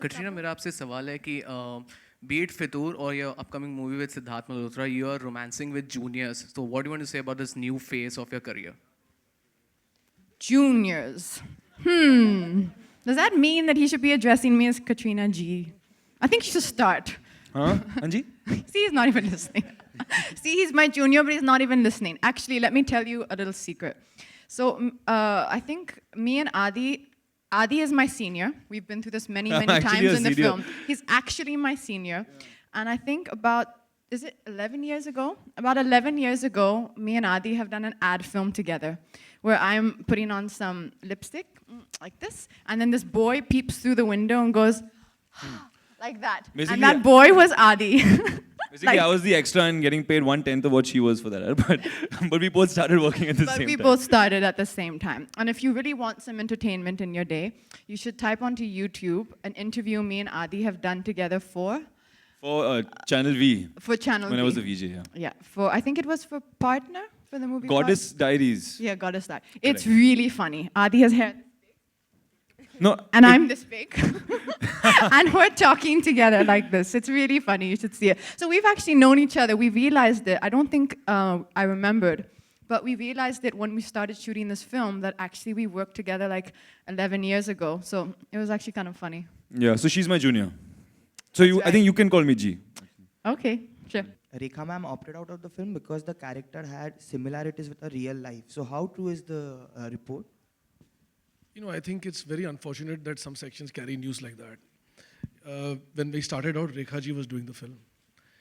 Katrina, मेरा आपसे सवाल है कि be it Fitur or your upcoming movie with Siddharth Malhotra, you are romancing with juniors. So what do you want to say about this new phase of your career? Juniors. Does that mean that he should be addressing me as Katrina G? I think he should start. Huh? Anji? See, he's not even listening. See, he's my junior, but he's not even listening. Actually, let me tell you a little secret. So I think me and Adi is my senior. We've been through this many, many Actually times a in the senior. film. He's actually my senior. And I think is it 11 years ago? About 11 years ago, me and Adi have done an ad film together where I'm putting on some lipstick, like this, and then this boy peeps through the window and goes, like that. Basically, and that boy was Adi. Basically, I was the extra and getting paid 1/10 of what she was for that. But we both started working at the But same we time. both started at the same time. And if you really want some entertainment in your day, you should type onto YouTube an interview me and Adi have done together for Channel V. Channel When V. I was a VJ, yeah. Yeah, I think it was for Partner, for the movie Goddess Diaries. Yeah, Goddess Diaries. It's really funny. Adi has hair, No. and I'm this big. And we're talking together like this. It's really funny. You should see it. So we've actually known each other. We realized it. I don't think I remembered, but we realized it when we started shooting this film that actually we worked together like 11 years ago. So it was actually kind of funny. Yeah, so she's my junior. So I think you can call me G. Okay, sure. Rekha ma'am opted out of the film because the character had similarities with a real life. So how true is the report? You know, I think it's very unfortunate that some sections carry news like that. When we started out, Rekha ji was doing the film.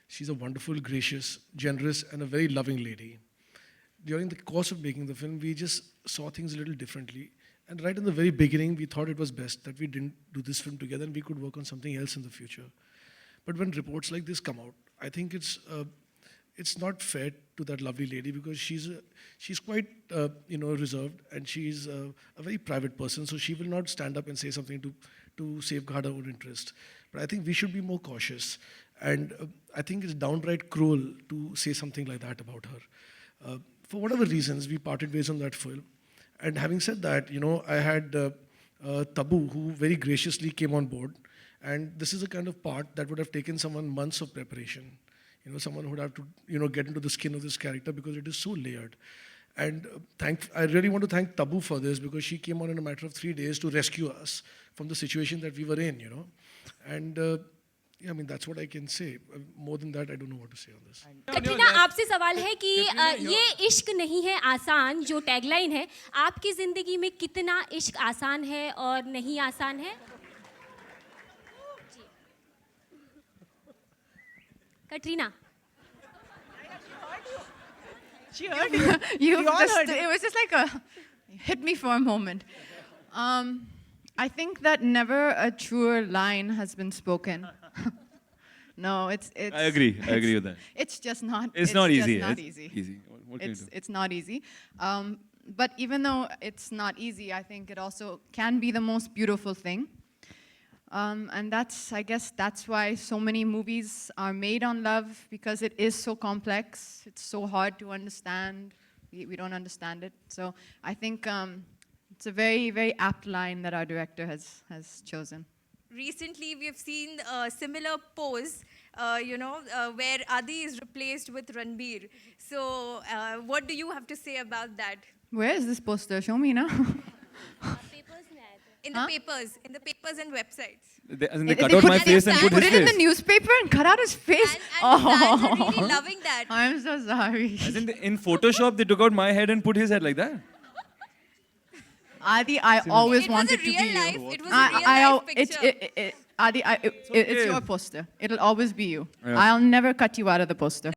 She's a wonderful, gracious, generous, and a very loving lady. During the course of making the film, we just saw things a little differently. And right in the very beginning, we thought it was best that we didn't do this film together and we could work on something else in the future. But when reports like this come out, I think it's not fair to that lovely lady because she's quite reserved and she's a very private person, so she will not stand up and say something to safeguard her own interest. But I think we should be more cautious, and I think it's downright cruel to say something like that about her. For whatever reasons, we parted ways on that film. And having said that, I had Tabu, who very graciously came on board, and this is a kind of part that would have taken someone months of preparation. Someone who would have to, get into the skin of this character because it is so layered. And I really want to thank Tabu for this because she came on in a matter of 3 days to rescue us from the situation that we were in, And I mean, that's what I can say. More than that, I don't know what to say on this. Katrina, आपसे सवाल है कि ये इश्क नहीं है आसान जो टैगलाइन है, आपकी जिंदगी में कितना इश्क आसान है और नहीं आसान है? Katrina. She heard you. It was just like hit me for a moment. I think that never a truer line has been spoken. No, it's. I agree with that. It's just not. It's not easy. Just not It's easy. easy. What can you do? It's not easy. But even though it's not easy, I think it also can be the most beautiful thing. And I guess that's why so many movies are made on love, because it is so complex. It's so hard to understand. We don't understand it. So I think it's a very, very apt line that our director has chosen. Recently, we have seen a similar pose, where Adi is replaced with Ranbir. So what do you have to say about that? Where is this poster? Show me now. In the papers and websites. They cut out my face and put his it in face. the newspaper and cut out his face. And fans are really loving that. I'm so sorry. As in Photoshop, they took out my head and put his head like that. Adi, I always wanted to be you. It was a real life picture. Adi, it's your poster. It'll always be you. Yeah. I'll never cut you out of the poster.